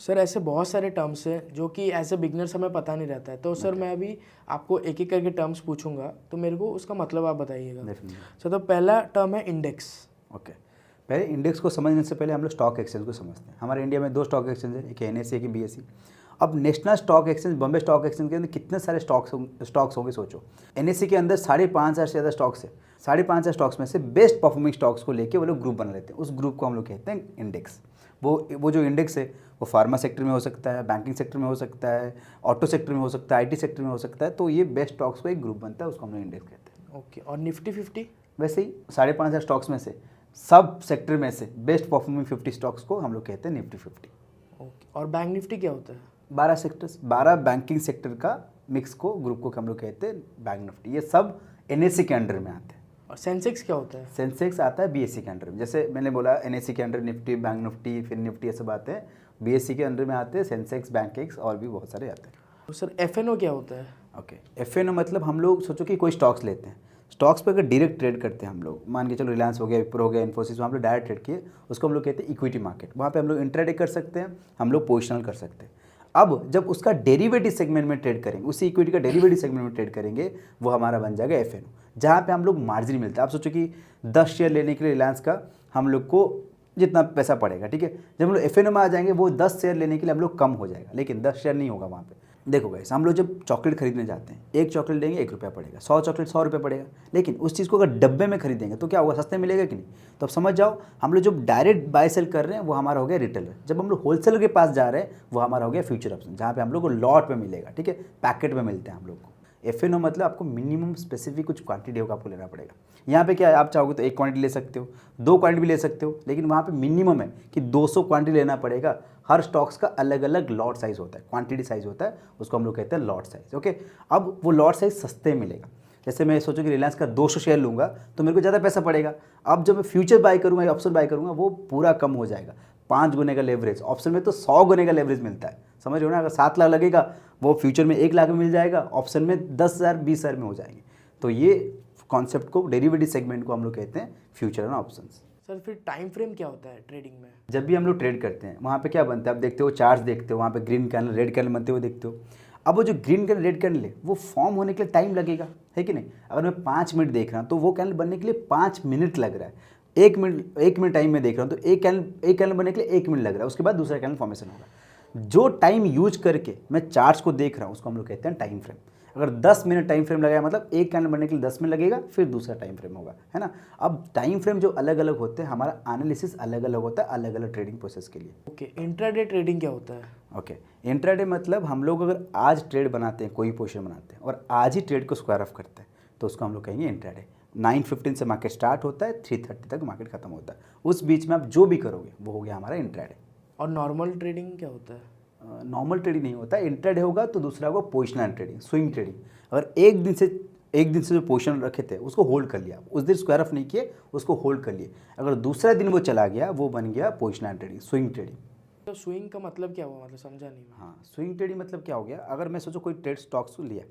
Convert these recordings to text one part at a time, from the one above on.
Sir ऐसे बहुत सारे टर्म्स हैं जो कि एज ए बिगनर्स हमें पता नहीं रहता है, तो सर मैं अभी आपको एक एक करके टर्म्स पूछूंगा, तो मेरे को उसका मतलब आप बताइएगा। डेफिनेटली। सर तो पहला टर्म है इंडेक्स। ओके, पहले इंडेक्स को समझने से पहले हम लोग स्टॉक एक्सचेंज को समझते हैं। हमारे इंडिया में 2 स्टॉक एक्सचेंज है, एक NSE एक BSE। अब national stock exchange, Bombay stock exchange के अंदर कितने सारे स्टॉक्स होंगे सोचो। NSE के अंदर 5,500 से ज़्यादा स्टॉक्स है। 5,500 स्टॉक्स में से बेस्ट परफॉर्मिंग स्टॉक्स को लेके वो लोग ग्रुप बना लेते हैं, उस ग्रुप को हम लोग कहते हैं इंडेक्स। वो जो इंडेक्स है वो फार्मा सेक्टर में हो सकता है, बैंकिंग सेक्टर में हो सकता है, ऑटो सेक्टर में हो सकता है, IT सेक्टर में हो सकता है। तो ये बेस्ट स्टॉक्स का एक ग्रुप बनता है, उसको हम लोग इंडेक्स कहते हैं। ओके, और निफ्टी 50? वैसे ही 5,500 स्टॉक्स में से सब सेक्टर में से बेस्ट परफॉर्मिंग 50 स्टॉक्स को हम लोग कहते हैं निफ्टी 50। ओके, और बैंक निफ्टी क्या होता है? 12 सेक्टर्स, 12 बैंकिंग सेक्टर का मिक्स को, ग्रुप को हम लोग कहते हैं बैंक निफ्टी। ये सब NSE के अंडर में आते हैं। और सेंसेक्स क्या होता है? सेंसेक्स आता है BSE के अंडर में। जैसे मैंने बोला NSE के अंडर निफ्टी, बैंक निफ्टी, फिर निफ्टी, ये सब आते हैं। BSE के अंडर में आते हैं सेंसेक्स, बैंकिंग्स और भी बहुत सारे आते हैं। तो सर FNO क्या होता है? ओके, FNO मतलब हम लोग सोचो कि कोई स्टॉक्स लेते हैं, स्टॉक्स पे अगर डायरेक्ट ट्रेड करते हैं हम लोग, मान के चलो रिलायंस हो गया, विप्रो हो गया, इन्फोसिस, वहाँ पे डायरेक्ट ट्रेड किए, उसको हम लोग कहते हैं इक्विटी मार्केट। वहाँ पे हम लोग इंट्राडे कर सकते हैं, हम लोग पोजिशनल कर सकते हैं। अब जब उसका डेरिवेटिव सेगमेंट में ट्रेड करेंगे, उसी इक्विटी का डेरिवेटिव सेगमेंट में ट्रेड करेंगे, वो हमारा बन जाएगा FNO, जहाँ पे हम लोग मार्जिन मिलता है। आप सोचो कि 10 शेयर लेने के लिए रिलायंस का हम लोग को जितना पैसा पड़ेगा, ठीक है, जब हम लोग FNO में आ जाएंगे वो 10 शेयर लेने के लिए हम लोग कम हो जाएगा, लेकिन 10 शेयर नहीं होगा वहाँ पे। देखो गाइस, हम लोग जब चॉकलेट खरीदने जाते हैं, एक चॉकलेट लेंगे 1 रुपया पड़ेगा, 100 चॉकलेट 100 रुपये पड़ेगा, लेकिन उस चीज़ को अगर डब्बे में खरीदेंगे तो क्या होगा, सस्ते मिलेगा कि नहीं। तो अब समझ जाओ, हम लोग जब डायरेक्ट बाय सेल कर रहे हैं वो हमारा हो गया रिटेलर, जब हम लोग होलसेलर के पास जा रहे हैं वो हमारा हो गया फ्यूचर ऑप्शन, जहाँ पे हम लोग को लॉट में मिलेगा, ठीक है, पैकेट में मिलते हैं हम लोग को। FNO मतलब आपको मिनिमम स्पेसिफिक कुछ क्वांटिटी होगा, आपको लेना पड़ेगा। यहाँ पे क्या है, आप चाहोगे तो 1 क्वांटिटी ले सकते हो, 2 क्वांटिटी भी ले सकते हो, लेकिन वहाँ पे मिनिमम है कि 200 क्वांटिटी लेना पड़ेगा। हर स्टॉक्स का अलग अलग लॉट साइज होता है, क्वांटिटी साइज होता है, उसको हम लोग कहते हैं लॉट साइज। ओके, अब वो लॉट साइज सस्ते मिलेगा। जैसे मैं सोचूं कि रिलायंस का 200 शेयर लूँगा तो मेरे को ज़्यादा पैसा पड़ेगा। अब जब मैं फ्यूचर बाय करूँगा या ऑप्शन बाय करूँगा, वो पूरा कम हो जाएगा, 5 गुने का लेवरेज। ऑप्शन में तो 100 गुने का लेवरेज मिलता है, समझ रहे हो ना। अगर 7 लाख लगेगा, वो फ्यूचर में 1 लाख में मिल जाएगा, ऑप्शन में 10,000 20,000 में हो जाएंगे। तो ये कॉन्सेप्ट को, डेरिवेटिव सेगमेंट को हम लोग कहते हैं फ्यूचर एंड ऑप्शंस। सर फिर टाइम फ्रेम क्या होता है ट्रेडिंग में? जब भी हम लोग ट्रेड करते हैं वहाँ पे क्या बनता है, आप देखते हो चार्ट्स देखते हो, वहाँ पे ग्रीन कैंडल रेड कैंडल बनते हुए देखते हो। अब वो जो ग्रीन कैंडल रेड कैंडल है वो फॉर्म होने के लिए टाइम लगेगा, है कि नहीं। अगर मैं 5 मिनट देख रहा हूँ तो वो कैंडल बनने के लिए 5 मिनट लग रहा है। 1 मिनट टाइम में देख रहा हूँ तो एक कैंडल बनने के लिए 1 मिनट लग रहा है, उसके बाद दूसरा कैंडल फॉर्मेशन होगा। जो टाइम यूज करके मैं चार्ट्स को देख रहा हूँ उसको हम लोग कहते हैं टाइम फ्रेम। अगर 10 मिनट टाइम फ्रेम लगाया मतलब एक कैंडल बनने के लिए 10 मिनट लगेगा, फिर दूसरा टाइम फ्रेम होगा, है ना। अब टाइम फ्रेम जो अलग अलग होते हैं, हमारा एनालिसिस अलग अलग होता है अलग अलग ट्रेडिंग प्रोसेस के लिए। ओके, इंट्राडे ट्रेडिंग क्या होता है? ओके, इंट्राडे मतलब हम लोग अगर आज ट्रेड बनाते हैं, कोई पोजीशन बनाते हैं और आज ही ट्रेड को स्क्वायर ऑफ करते हैं, तो उसको हम लोग कहेंगे इंट्राडे। 9:15 से मार्केट स्टार्ट होता है, 3:30 तक मार्केट खत्म होता है, उस बीच में आप जो भी करोगे वो हो गया हमारा इंट्राडे। और नॉर्मल ट्रेडिंग क्या होता है? नॉर्मल ट्रेडिंग नहीं होता, इंट्राडे होगा तो दूसरा होगा पोजिशनल ट्रेडिंग, स्विंग ट्रेडिंग। अगर एक दिन से जो पोजीशन रखे थे उसको होल्ड कर लिया, उस दिन स्क्वायर ऑफ नहीं किए, उसको होल्ड कर लिए, अगर दूसरा दिन वो चला गया वो बन गया पोजिशनल ट्रेडिंग, स्विंग ट्रेडिंग। तो स्विंग का मतलब क्या हुआ, मतलब समझा नहीं मैं। हाँ, स्विंग ट्रेडिंग मतलब क्या हो गया, अगर मैं सोचो कोई ट्रेड स्टॉक्स को लिया,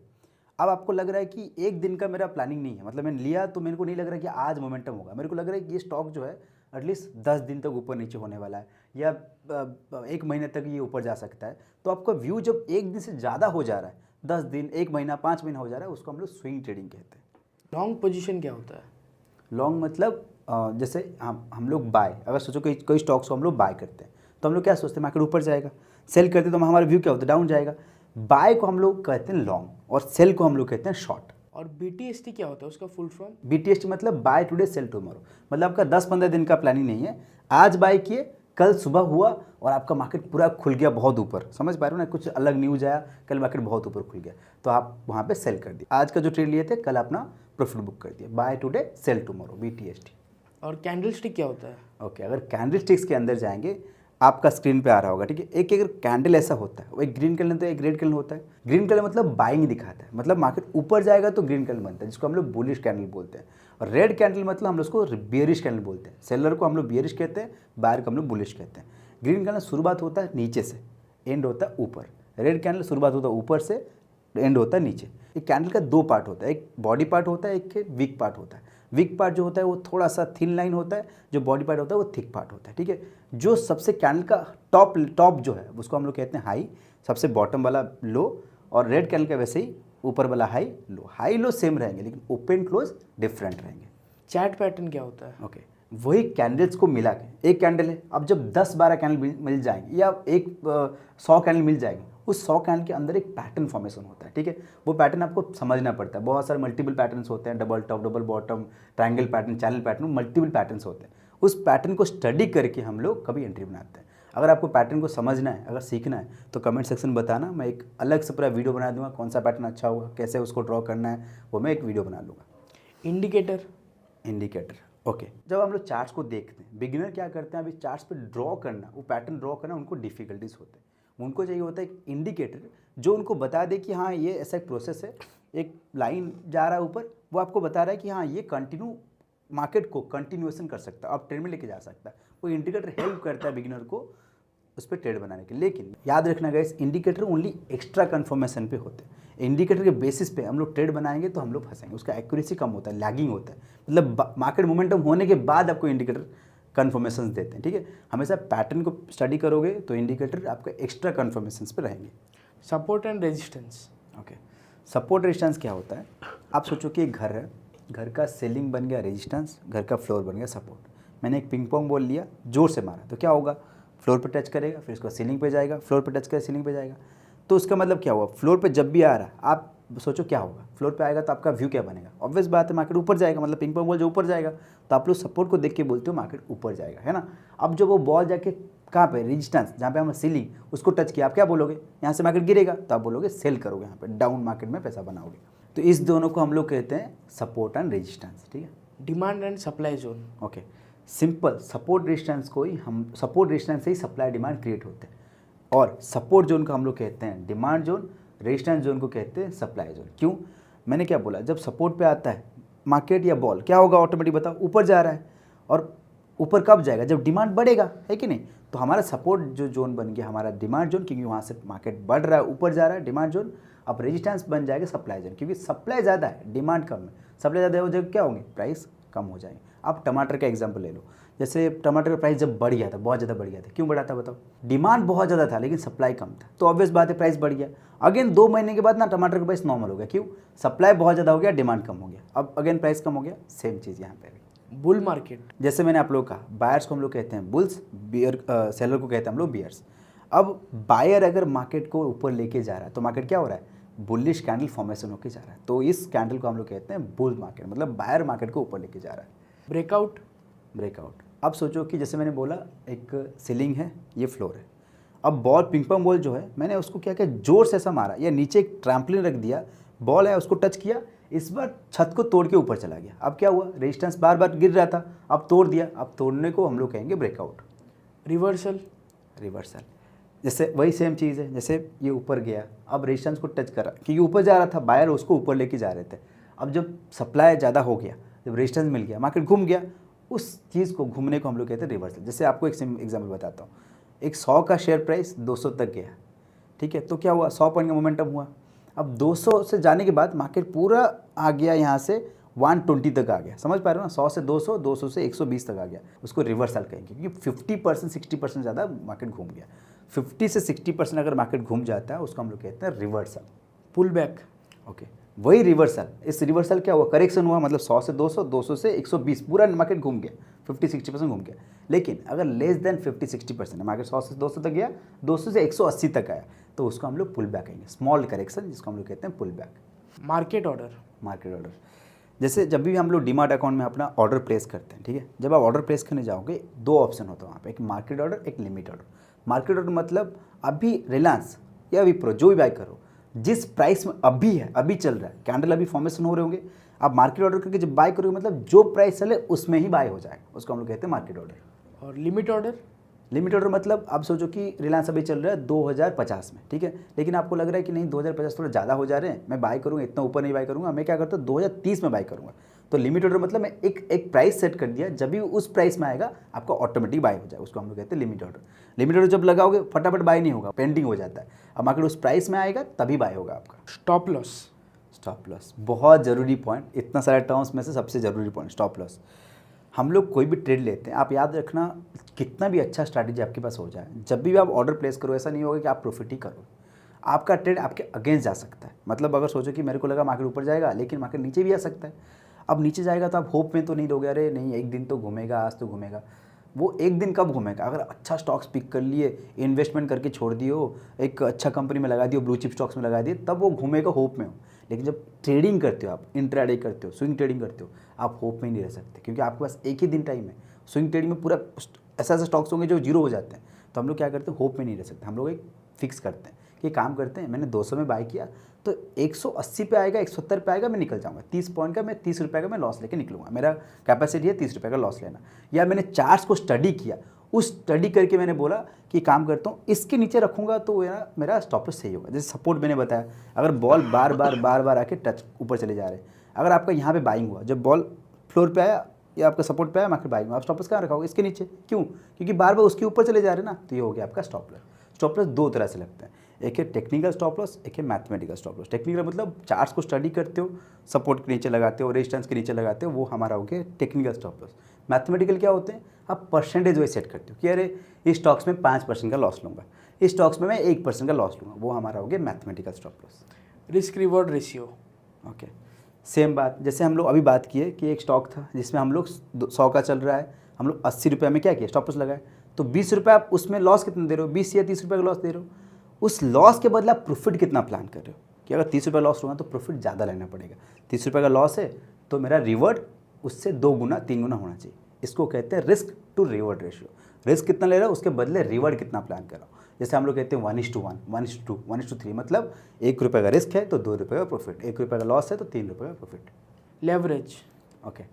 अब आपको लग रहा है कि एक दिन का मेरा प्लानिंग नहीं है, मतलब मैंने लिया तो मेरे को नहीं लग रहा है कि आज मोमेंटम होगा, मेरे को लग रहा है कि ये स्टॉक जो है एटलीस्ट 10 दिन तक ऊपर नीचे होने वाला है, या 1 महीने तक ये ऊपर जा सकता है। तो आपका व्यू जब एक दिन से ज़्यादा हो जा रहा है, 10 दिन, 1 महीना, 5 महीना हो जा रहा है, उसको हम लोग स्विंग ट्रेडिंग कहते हैं। लॉन्ग पोजीशन क्या होता है? लॉन्ग मतलब जैसे हम लोग बाय, अगर सोचो कोई स्टॉक्स को हम लोग बाय करते हैं तो हम लोग क्या सोचते हैं, मार्केट ऊपर जाएगा। सेल करते हैं तो हमारा व्यू क्या होता है, डाउन जाएगा। बाय को हम लोग कहते हैं लॉन्ग और सेल को हम लोग कहते हैं शॉर्ट। और BTST क्या होता है, उसका फुल फॉर्म? BTST मतलब बाय टुडे सेल टुमारो, मतलब आपका 10-15 दिन का प्लानिंग नहीं है, आज बाय किए, कल सुबह हुआ और आपका मार्केट पूरा खुल गया बहुत ऊपर, समझ पा रहे हो ना, कुछ अलग न्यूज आया, कल मार्केट बहुत ऊपर खुल गया तो आप वहाँ पे सेल कर दिए, आज का जो ट्रेड लिए थे कल अपना प्रॉफिट बुक कर दिया। Buy today sell tomorrow, BTST। और कैंडलस्टिक क्या होता है? ओके, अगर कैंडल स्टिक्स के अंदर जाएंगे, आपका स्क्रीन पे आ रहा होगा, ठीक है, एक अगर कैंडल ऐसा होता है, वो एक ग्रीन कलर होता है, एक रेड कलर होता है। ग्रीन कलर मतलब बाइंग दिखाता है, मतलब मार्केट ऊपर जाएगा तो ग्रीन कलर बनता है, जिसको हम लोग बुलिश कैंडल बोलते हैं। और रेड कैंडल मतलब हम लोग उसको बियरिश कैंडल बोलते हैं, सेलर को हम लोग बियरिश कहते हैं, बायर को हम लोग बुलिश कहते हैं। ग्रीन कैंडल शुरुआत होता है नीचे से, एंड होता है ऊपर। रेड कैंडल शुरुआत होता है ऊपर से, एंड होता है नीचे। एक कैंडल का 2 पार्ट होता है, एक बॉडी पार्ट होता है, एक वीक पार्ट होता है। वीक पार्ट जो होता है वो थोड़ा सा थिन लाइन होता है, जो बॉडी पार्ट होता है वो थिक पार्ट होता है, ठीक है। जो सबसे कैंडल का टॉप जो है उसको हम लोग कहते हैं हाई, सबसे बॉटम वाला लो, और रेड कैंडल का वैसे ही ऊपर वाला हाई लो सेम रहेंगे, लेकिन ओपन क्लोज डिफरेंट रहेंगे। चैट पैटर्न क्या होता है? ओके, वही कैंडल्स को मिला के, एक कैंडल है, अब जब 10-12 कैंडल मिल जाएंगे या 100 कैंडल मिल जाएंगे, उस 100 कैंडल के अंदर एक पैटर्न फॉर्मेशन होता है, ठीक है। वो पैटर्न आपको समझना पड़ता है। बहुत सारे मल्टीपल पैटर्न्स होते हैं, double top, double bottom, triangle pattern, channel pattern, multiple patterns होते हैं। उस पैटर्न को स्टडी करके हम लोग कभी एंट्री बनाते हैं। अगर आपको पैटर्न को समझना है, अगर सीखना है, तो कमेंट सेक्शन बताना, मैं एक अलग से पूरा वीडियो बना दूंगा, कौन सा पैटर्न अच्छा होगा, कैसे उसको ड्रॉ करना है, वो मैं एक वीडियो बना लूँगा। इंडिकेटर ओके, जब हम लोग चार्ट्स को देखते हैं, बिगिनर क्या करते हैं, अभी चार्ट्स पे ड्रॉ करना, वो पैटर्न ड्रॉ करना उनको डिफिकल्टीज होते हैं। उनको चाहिए होता है एक इंडिकेटर जो उनको बता दे कि हाँ ये ऐसा एक प्रोसेस है, एक लाइन जा रहा है ऊपर, वो आपको बता रहा है कि हाँ ये कंटिन्यू मार्केट को कंटिन्यूएशन कर सकता है, आप ट्रेड में लेके जा सकता है। वो इंडिकेटर हेल्प करता है बिगिनर को उस पर ट्रेड बनाने के। लेकिन याद रखना guys, indicator only extra confirmation पे होते हैं। इंडिकेटर के बेसिस पे हम लोग ट्रेड बनाएंगे तो हम लोग फंसेंगे, उसका एक्यूरेसी कम होता है, लैगिंग होता है। मतलब मार्केट मोमेंटम होने के बाद आपको इंडिकेटर कन्फर्मेशन देते हैं, ठीक है। हमेशा पैटर्न को स्टडी करोगे तो इंडिकेटर आपके एक्स्ट्रा कन्फर्मेशन पे रहेंगे। Support and resistance. Okay, support resistance क्या होता है? आप सोचो कि एक घर है, घर का सीलिंग बन गया रेजिस्टेंस, घर का फ्लोर बन गया सपोर्ट। मैंने एक पिंग पोंग बॉल लिया, जोर से मारा तो क्या होगा? फ्लोर पे टच करेगा, फिर इसको सीलिंग पे जाएगा, फ्लोर पे टच करेगा, सीलिंग पे जाएगा। तो उसका मतलब क्या हुआ? फ्लोर पे जब भी आ रहा है, आप सोचो क्या होगा? फ्लोर पे आएगा तो आपका व्यू क्या बनेगा? ऑब्वियस बात है, मार्केट ऊपर जाएगा। मतलब पिंग पोंग बॉल जो ऊपर जाएगा तो आप लोग सपोर्ट को देख के बोलते हो मार्केट ऊपर जाएगा, है ना। अब जब वो बॉल जाके कहाँ पे, रेजिस्टेंस जहाँ पे हम सीलिंग, उसको टच किया, आप क्या बोलोगे? यहाँ से मार्केट गिरेगा तो आप बोलोगे सेल करोगे, यहाँ पे डाउन मार्केट में पैसा बनाओगे। तो इस दोनों को हम लोग कहते हैं सपोर्ट एंड रेजिस्टेंस, ठीक है। Demand and supply zone. Okay, simple, support resistance को ही हम, सपोर्ट रेजिस्टेंस से ही सप्लाई डिमांड क्रिएट होते हैं, और सपोर्ट जोन को हम लोग कहते हैं डिमांड जोन, रेजिस्टेंस जोन को कहते हैं सप्लाई जोन। क्यों? मैंने क्या बोला, जब सपोर्ट पे आता है मार्केट या बॉल, क्या होगा? ऑटोमेटिक बताओ, ऊपर जा रहा है। और ऊपर कब जाएगा? जब डिमांड बढ़ेगा, है कि नहीं। तो हमारा सपोर्ट जो जोन बन गया हमारा डिमांड जोन, क्योंकि वहाँ से मार्केट बढ़ रहा है, ऊपर जा रहा है, डिमांड जोन। अब रेजिस्टेंस बन जाएगा सप्लाई जोन, क्योंकि सप्लाई ज़्यादा है, डिमांड कम है। सप्लाई ज़्यादा हो जाएगा, क्या होंगे? प्राइस कम हो जाएंगे। आप टमाटर का एग्जाम्पल ले लो, जैसे टमाटर का प्राइस जब बढ़ गया था, बहुत ज़्यादा बढ़ गया था, क्यों बढ़ा था बताओ? डिमांड बहुत ज़्यादा था लेकिन सप्लाई कम था, तो ऑब्वियस बात है प्राइस बढ़ गया। अगेन 2 महीने के बाद ना टमाटर का प्राइस नॉर्मल हो गया, क्यों? सप्लाई बहुत ज़्यादा हो गया, डिमांड कम हो गया, अब अगेन प्राइस कम हो गया। सेम चीज़ यहाँ पे भी। बुल मार्केट, जैसे मैंने आप लोग कहा, बायर्स को हम लोग कहते हैं बुल्स, सेलर को कहते हैं हम लोग बियर्स। अब बायर अगर मार्केट को ऊपर लेके जा रहा है तो मार्केट क्या हो रहा है? बुलिश कैंडल फॉर्मेशन होकर जा रहा है, तो इस कैंडल को हम लोग कहते हैं बुल मार्केट, मतलब बायर मार्केट को ऊपर लेके जा रहा है। ब्रेकआउट। अब सोचो कि जैसे मैंने बोला, एक सीलिंग है, ये फ्लोर है। अब बॉल, पिंग पोंग बॉल जो है, मैंने उसको क्या किया, जोर से ऐसा मारा, या नीचे एक ट्रैम्पलिन रख दिया, बॉल है उसको टच किया, इस बार छत को तोड़ के ऊपर चला गया। अब क्या हुआ? रेजिस्टेंस बार बार गिर रहा था, अब तोड़ दिया। अब तोड़ने को हम लोग कहेंगे ब्रेकआउट। रिवर्सल। जैसे वही सेम चीज़ है, जैसे ये ऊपर गया, अब रेजिस्टेंस को टच करा, क्योंकि ऊपर जा रहा था, बायर उसको ऊपर लेके जा रहे थे। अब जब सप्लाई ज़्यादा हो गया, जब रेजिस्टेंस मिल गया, मार्केट घूम गया, उस चीज़ को घूमने को हम लोग कहते हैं रिवर्सल। जैसे आपको एक एग्जाम्पल बताता हूँ, एक 100 का शेयर प्राइस 200 तक गया, ठीक है, तो क्या हुआ? 100 पॉइंट का मोमेंटम हुआ। अब 200 से जाने के बाद मार्केट पूरा आ गया, यहाँ से 120 तक आ गया, समझ पा रहे हो ना। 100 से 200, 200 से 120 तक आ गया, उसको रिवर्सल कहेंगे, क्योंकि 50% 60% ज़्यादा मार्केट घूम गया। 50 से 60% अगर मार्केट घूम जाता है उसको हम लोग कहते हैं रिवर्सल। Pull back. ओके, वही रिवर्सल। इस रिवर्सल क्या हुआ? करेक्शन हुआ, मतलब 100 से 200, 200 से 120, पूरा मार्केट घूम गया, 50-60% घूम गया। लेकिन अगर लेस देन 50-60% मार्केट 100 से 200 तक गया, 200 से 180 तक आया, तो उसको हम लोग पुल बैक कहेंगे, स्मॉल करेक्शन, जिसको हम लोग कहते हैं पुल बैक। Market order. जैसे जब भी हम लोग डीमार्ट अकाउंट में अपना ऑर्डर प्लेस करते हैं, ठीक है, जब आप ऑर्डर प्लेस करने जाओगे, 2 ऑप्शन होता है वहाँ पे, एक मार्केट ऑर्डर, एक लिमिट ऑर्डर। मार्केट ऑर्डर मतलब अभी रिलायंस या विप्रो जो भी बाय करो, जिस प्राइस में अभी है, अभी चल रहा है, कैंडल अभी फॉर्मेशन हो रहे होंगे, आप मार्केट ऑर्डर करके जब बाय करोगे, मतलब जो प्राइस चले उसमें ही बाय हो जाएगा, उसको हम लोग कहते हैं मार्केट ऑर्डर। और लिमिट ऑर्डर मतलब आप सोचो कि रिलायंस अभी चल रहा है 2050 में, ठीक है, लेकिन आपको लग रहा है कि नहीं 2050 थोड़ा ज़्यादा हो जा रहे हैं, मैं बाय करूँगा, इतना ऊपर नहीं बाय करूँगा, मैं क्या करता हूँ 2030 में बाय करूँगा। तो लिमिट ऑर्डर मतलब मैं एक प्राइस सेट कर दिया, जब भी उस प्राइस में आएगा आपको ऑटोमेटिक बाय हो जाए, उसको हम लोग कहते हैं लिमिट ऑर्डर। लिमिट ऑर्डर जब लगाओगे फटाफट बाय नहीं होगा, पेंडिंग हो जाता है, अब मार्केट उस प्राइस में आएगा तभी बाय होगा आपका। Stop loss. स्टॉप लॉस बहुत ज़रूरी पॉइंट, इतना सारे टर्म्स में से सबसे ज़रूरी पॉइंट स्टॉप लॉस। हम लोग कोई भी ट्रेड लेते हैं, आप याद रखना, कितना भी अच्छा स्ट्रैटेजी आपके पास हो जाए, जब भी आप ऑर्डर प्लेस करो ऐसा नहीं होगा कि आप प्रॉफिट ही करो, आपका ट्रेड आपके अगेंस्ट जा सकता है। मतलब अगर सोचो कि मेरे को लगा मार्केट ऊपर जाएगा, लेकिन मार्केट नीचे भी आ सकता है। अब नीचे जाएगा तो आप होप में तो नहीं दोगे, अरे नहीं एक दिन तो घूमेगा, आज तो घूमेगा। वो एक दिन कब घूमेगा? अगर अच्छा स्टॉक्स पिक कर लिए, इन्वेस्टमेंट करके छोड़ दियो, एक अच्छा कंपनी में लगा दियो, ब्लू चिप स्टॉक्स में लगा दिए, तब वो घूमेगा होप में हो। लेकिन जब ट्रेडिंग करते हो आप, इंट्राडे करते हो, स्विंग ट्रेडिंग करते हो, आप होप में नहीं रह सकते, क्योंकि आपके पास एक ही दिन टाइम है। स्विंग ट्रेडिंग में पूरा ऐसा ऐसे स्टॉक्स होंगे जो जीरो हो जाते हैं, तो हम लोग क्या करते हैं, होप में नहीं रह सकते। हम लोग एक फिक्स करते हैं कि काम करते हैं, मैंने 200 में बाय किया तो 180 पे आएगा, 170 पे आएगा, मैं निकल जाऊंगा। 30 पॉइंट का मैं 30 रुपये का मैं लॉस लेके निकलूंगा, मेरा कैपेसिटी है 30 रुपये का लॉस लेना। या मैंने चार्ट्स को स्टडी किया, उस स्टडी करके मैंने बोला कि काम करता हूँ, इसके नीचे रखूंगा तो मेरा स्टॉप लॉस सही होगा। जैसे सपोर्ट मैंने बताया, अगर बॉल बार बार आके टच ऊपर चले जा रहे हैं, अगर आपका यहाँ पे बाइंग हुआ, जब बॉल फ्लोर पे आया या आपका सपोर्ट पे आया, मार्केट बाइंग हुआ, आप स्टॉप लॉस कहाँ रखाओगे? इसके नीचे। क्यों? क्योंकि बार बार उसके ऊपर चले जा रहे हैं ना, तो ये हो गया आपका स्टॉप लॉस। स्टॉप लॉस दो तरह से लगता है, एक है टेक्निकल स्टॉप लॉस, एक है मैथमेटिकल स्टॉप लॉस। टेक्निकल मतलब चार्ट्स को स्टडी करते हो, सपोर्ट के नीचे लगाते हो, रेजिस्टेंस के नीचे लगाते हो, वो हमारा हो गया टेक्निकल स्टॉप लॉस। मैथमेटिकल क्या होते हैं? आप परसेंटेज वाइज सेट करते हो कि अरे इस स्टॉक्स में 5% का लॉस लूँगा, इस स्टॉक्स में मैं 1% का लॉस लूँगा, वो हमारा हो गया mathematical stop loss. Risk reward ratio, okay, same बात। जैसे हम लोग अभी बात किए कि एक स्टॉक था जिसमें हम लोग 100 का चल रहा है, हम लोग 80 रुपये में क्या किया, स्टॉप लॉस लगाए, तो 20 रुपये आप उसमें लॉस कितना दे रहे हो, 20 या 30 रुपये का लॉस दे रहे हो। उस लॉस के बदले आप प्रॉफिट कितना प्लान कर रहे हो, कि अगर 30 रुपये लॉस होगा तो प्रॉफिट ज़्यादा लेना पड़ेगा। 30 रुपये का लॉस है तो मेरा रिवर्ड उससे 2 गुना 3 गुना होना चाहिए। इसको कहते हैं risk to reward ratio. Risk कितना ले रहा है, उसके बदले रिवर्ड कितना प्लान कर रहा हूँ। जैसे हम लोग कहते हैं 1:1, 1:2, 1:3, मतलब 1 रुपये का रिस्क है तो 2 रुपये का प्रॉफिट, 1 रुपये का लॉस है तो 3 रुपये का प्रॉफिट। लेवरेज, ओके,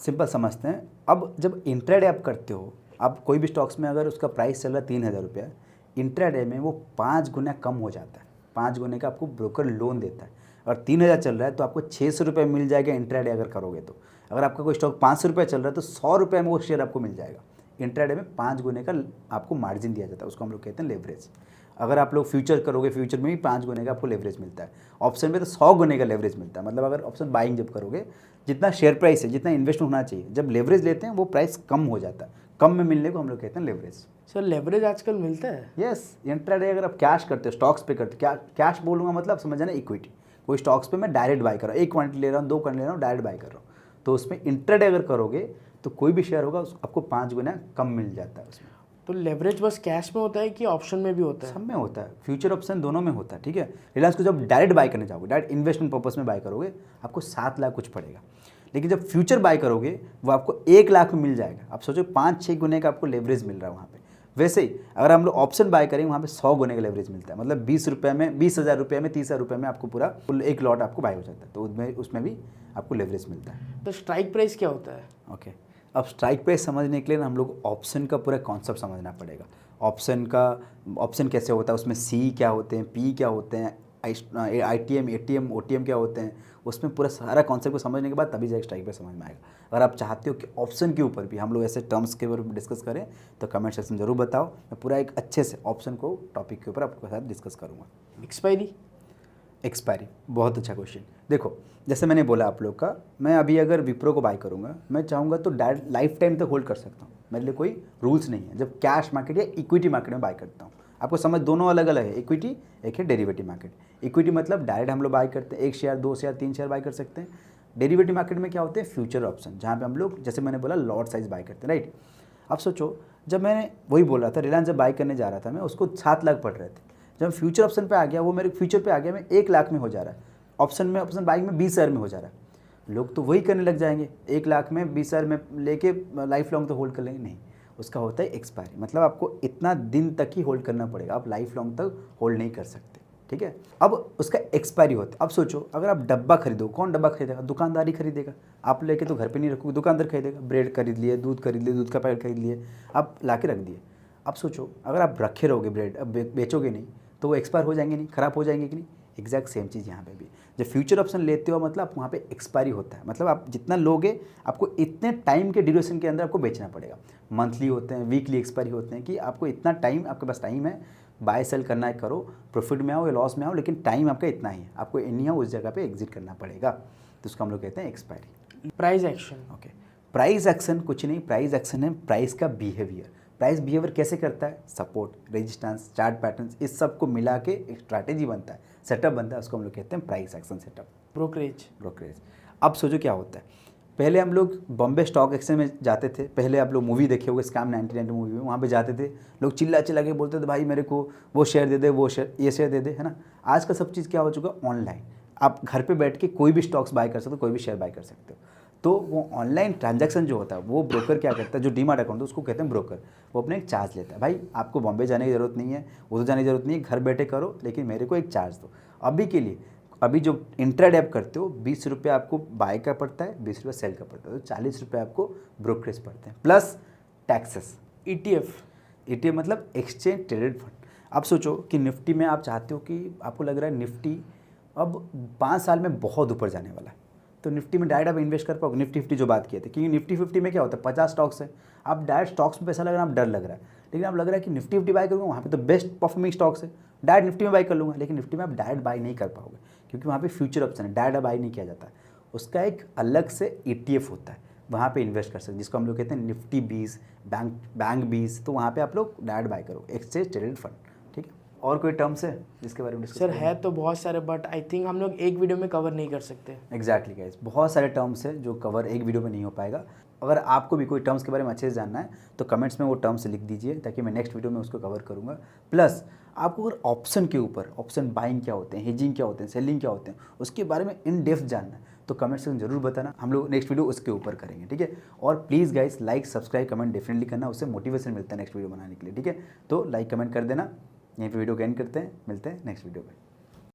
सिंपल समझते हैं। अब जब इंट्राडे आप करते हो, आप कोई भी स्टॉक्स में अगर उसका प्राइस चल रहा है 3000 रुपया, इंट्राडे में वो 5 गुना कम हो जाता है, 5 गुने का आपको ब्रोकर लोन देता है। अगर 3000 चल रहा है तो आपको 600 रुपये मिल जाएगा इंट्राडे अगर करोगे तो। अगर आपका कोई स्टॉक 500 रुपये चल रहा है तो 100 रुपये में वो शेयर आपको मिल जाएगा। इंट्राडे में 5 गुने का आपको मार्जिन दिया जाता है, उसको हम लोग कहते हैं लेवरेज। अगर आप लोग फ्यूचर करोगे, फ्यूचर में भी 5 गुने का आपको लेवरेज मिलता है। ऑप्शन में तो 100 गुने का लेवरेज मिलता है। मतलब अगर ऑप्शन बाइंग जब करोगे, जितना शेयर प्राइस है, जितना इन्वेस्टमेंट होना चाहिए, जब लेवरेज लेते हैं वो प्राइस कम हो जाता है, कम में मिलने को हम लोग कहते हैं लेवरेज। सर लेवरेज आजकल मिलता है? यस, इंट्राडे अगर आप कैश करते हो, स्टॉक्स पे करते हो, क्या कैश बोलूँगा मतलब समझ ना, इक्विटी। कोई स्टॉक्स पे मैं डायरेक्ट बाई कर रहा हूँ, 1 क्वांटिटी ले रहा हूँ, 2 क्वांटिटी ले रहा हूँ, डायरेक्ट बाई कर रहा हूँ, तो उसमें इंट्राडे अगर करोगे तो कोई भी शेयर होगा आपको 5 गुना कम मिल जाता है उसमें। तो लेवरेज बस कैश में होता है कि ऑप्शन में भी होता है? सब में होता है, फ्यूचर ऑप्शन दोनों में होता है। ठीक है, रिलायंस को जब डायरेक्ट बाय करने जाओगे, डायरेक्ट इन्वेस्टमेंट पर्पस में बाय करोगे, आपको 7 लाख कुछ पड़ेगा। लेकिन जब फ्यूचर बाय करोगे वो आपको 1 लाख में मिल जाएगा। आप सोचो 5-6 गुने का आपको लेवरेज मिल रहा है वहाँ पे। वैसे ही अगर हम लोग ऑप्शन बाय करेंगे, वहाँ पे 100 गुने का लेवरेज मिलता है। मतलब 20 रुपये में, 20,000 रुपये में, 30,000 रुपये में आपको पूरा एक लॉट आपको बाय हो जाता है, तो उसमें भी आपको लेवरेज मिलता है। तो स्ट्राइक प्राइस क्या होता है? ओके, अब स्ट्राइक प्राइस समझने के लिए ना हम लोग ऑप्शन का पूरा कॉन्सेप्ट समझना पड़ेगा। ऑप्शन कैसे होता है, उसमें सी क्या होते हैं, पी क्या होते हैं, ITM, ATM, OTM क्या होते हैं, उसमें पूरा सारा कॉन्सेप्ट को समझने के बाद तभी जाकर स्ट्राइक प्राइस समझ में आएगा। अगर आप चाहते हो कि ऑप्शन के ऊपर भी हम लोग ऐसे टर्म्स के ऊपर डिस्कस करें तो कमेंट सेक्शन में जरूर बताओ, मैं पूरा एक अच्छे से ऑप्शन को टॉपिक के ऊपर आपके साथ डिस्कस करूँगा। एक्सपायरी बहुत अच्छा क्वेश्चन। देखो, जैसे मैंने बोला आप लोग का, मैं अभी अगर विप्रो को बाय करूँगा, मैं चाहूँगा तो डायरेक्ट लाइफ टाइम तक होल्ड कर सकता हूँ, मेरे लिए कोई रूल्स नहीं है। जब कैश मार्केट या इक्विटी मार्केट में बाय करता हूँ, आपको समझ, दोनों अलग अलग है। इक्विटी एक है डेरिवेटिव मार्केट। इक्विटी मतलब डायरेक्ट हम लोग बाय करते हैं, 1 शेयर, 2 शेयर, 3 शेयर बाय कर सकते हैं। डेरिवेटिव मार्केट में क्या होते हैं, फ्यूचर ऑप्शन, जहाँ पे हम लोग, जैसे मैंने बोला, लॉट साइज बाय करते हैं, राइट। अब सोचो, जब मैंने वही बोल रहा था, रिलायंस जब बाय करने जा रहा था मैं, उसको 7 लाख पड़ रहे थे। जब फ्यूचर ऑप्शन पे आ गया, वो मेरे फ्यूचर पे आ गया, मैं 1 लाख में हो जा रहा है। ऑप्शन बाइंग में 20,000 में हो जा रहा है। लोग तो वही करने लग जाएंगे, 1 लाख में 20,000 में लेके लाइफ लॉन्ग तो होल्ड कर लेंगे, नहीं। उसका होता है एक्सपायरी, मतलब आपको इतना दिन तक ही होल्ड करना पड़ेगा, आप लाइफ लॉन्ग तक होल्ड नहीं कर सकते। ठीक है, अब उसका एक्सपायरी होता है। अब सोचो, अगर आप डब्बा खरीदो, कौन डब्बा खरीदेगा? दुकानदार ही खरीदेगा। आप लेके तो घर पे नहीं रखोगे, दुकानदार खरीदेगा। ब्रेड खरीद लिए, दूध खरीद लिए, दूध का पैकेट खरीद लिए, आप ला के रख दिए। अब सोचो, अगर आप रखे रहोगे ब्रेड, अब बेचोगे नहीं, तो वो एक्सपायर हो जाएंगे नहीं, ख़राब हो जाएंगे कि नहीं? एग्जैक्ट सेम चीज़ यहाँ पे भी। जब फ्यूचर ऑप्शन लेते हो, मतलब वहाँ पे एक्सपायरी होता है, मतलब आप जितना लोगे आपको इतने टाइम के ड्यूरेशन के अंदर आपको बेचना पड़ेगा। मंथली होते हैं, वीकली एक्सपायरी होते हैं, कि आपको इतना टाइम, आपके पास टाइम है बाय सेल करना है करो, प्रॉफिट में आओ या लॉस में आओ, लेकिन टाइम आपका इतना ही है, आपको इन्हीं उस जगह पे एग्जिट करना पड़ेगा। तो उसको हम लोग कहते हैं expiry. Price action. Okay, price action कुछ नहीं, प्राइस एक्शन है प्राइस का बिहेवियर। प्राइस बिहेवियर कैसे करता है? सपोर्ट, रेजिस्टेंस, चार्ट पैटर्न्स, इस सब को मिला के एक स्ट्रैटेजी बनता है, सेटअप बनता है, उसको हम लोग कहते हैं प्राइस एक्शन सेटअप। ब्रोकरेज। अब सोचो क्या होता है, पहले हम लोग बॉम्बे स्टॉक एक्सचेंज में जाते थे, पहले आप लोग मूवी देखे होंगे स्कैम 1992 मूवी में, वहाँ पे जाते थे, लोग चिल्ला चिल्ला के बोलते थे भाई मेरे को वो शेयर दे दे, वो शेयर, ये शेयर दे दे, है ना। आज का सब चीज़ क्या हो चुका है? ऑनलाइन। आप घर पे बैठ के कोई भी स्टॉक्स बाय कर सकते हो, कोई भी शेयर बाय कर सकते हो। तो वो ऑनलाइन ट्रांजैक्शन जो होता है वो ब्रोकर क्या करता है, जो डीमार्ट अकाउंट है उसको कहते हैं ब्रोकर, वो अपने एक चार्ज लेता है। भाई आपको बॉम्बे जाने की ज़रूरत नहीं है, उधर जाने की ज़रूरत नहीं है, घर बैठे करो, लेकिन मेरे को एक चार्ज दो। अभी के लिए अभी जो इंट्राडे आप करते हो 20 रुपये आपको बाय का पड़ता है, 20 रुपये सेल का पड़ता है, तो 40 रुपये आपको ब्रोकरेज पड़ते हैं, प्लस टैक्सेस। ETF मतलब एक्सचेंज ट्रेडेड फंड। अब सोचो कि निफ्टी में आप चाहते हो कि आपको लग रहा है निफ्टी अब 5 साल में बहुत ऊपर जाने वाला है, तो निफ्टी में डायरेक्ट आप इन्वेस्ट कर पाओगे। निफ्टी 50 जो बात किए थे, क्योंकि निफ्टी 50 में क्या होता है 50 स्टॉक्स है, आप डायरेक्ट स्टॉक्स में पैसा लग रहा है, आप डर लग रहा है, लेकिन आप लग रहा है कि निफ्टी 50 बाय करूँगा, वहाँ पे तो बेस्ट परफॉर्मिंग स्टॉक्स है, डायरेक्ट निफ्टी में बाय कर लूँगा, लेकिन निफ्टी में आप डायरेक्ट बाय नहीं कर पाओगे, क्योंकि वहाँ पे फ्यूचर ऑप्शन है, डायरेक्ट बाय नहीं किया जाता है। उसका एक अलग से ETF होता है, वहाँ पे इन्वेस्ट कर सकते, जिसको हम लोग कहते हैं निफ्टी 20, बैंक 20, तो वहाँ पे आप लोग डायरेक्ट बाय करो, एक्सचेंज ट्रेडेड फंड। ठीक है, और कोई टर्म्स है जिसके बारे में डिस्कस सर है तो बहुत सारे, बट आई थिंक हम लोग एक वीडियो में कवर नहीं कर सकते। एग्जैक्टली गाइस, बहुत सारे टर्म्स है जो कवर एक वीडियो में नहीं हो पाएगा। अगर आपको भी कोई टर्म्स के बारे में अच्छे से जानना है तो कमेंट्स में वो टर्म्स लिख दीजिए, ताकि मैं नेक्स्ट वीडियो में उसको कवर करूँगा। प्लस आपको अगर ऑप्शन के ऊपर, ऑप्शन बाइंग क्या होते हैं, हेजिंग क्या होते हैं, सेलिंग क्या होते हैं, उसके बारे में इन डेप्थ जानना है तो कमेंट सेक्शन जरूर बताना, हम लोग नेक्स्ट वीडियो उसके ऊपर करेंगे। ठीक है, और please guys like subscribe comment definitely करना, उससे मोटिवेशन मिलता है नेक्स्ट वीडियो बनाने के लिए। ठीक है, तो लाइक कमेंट कर देना। यहीं पे वीडियो को एंड करते हैं, मिलते हैं नेक्स्ट वीडियो में।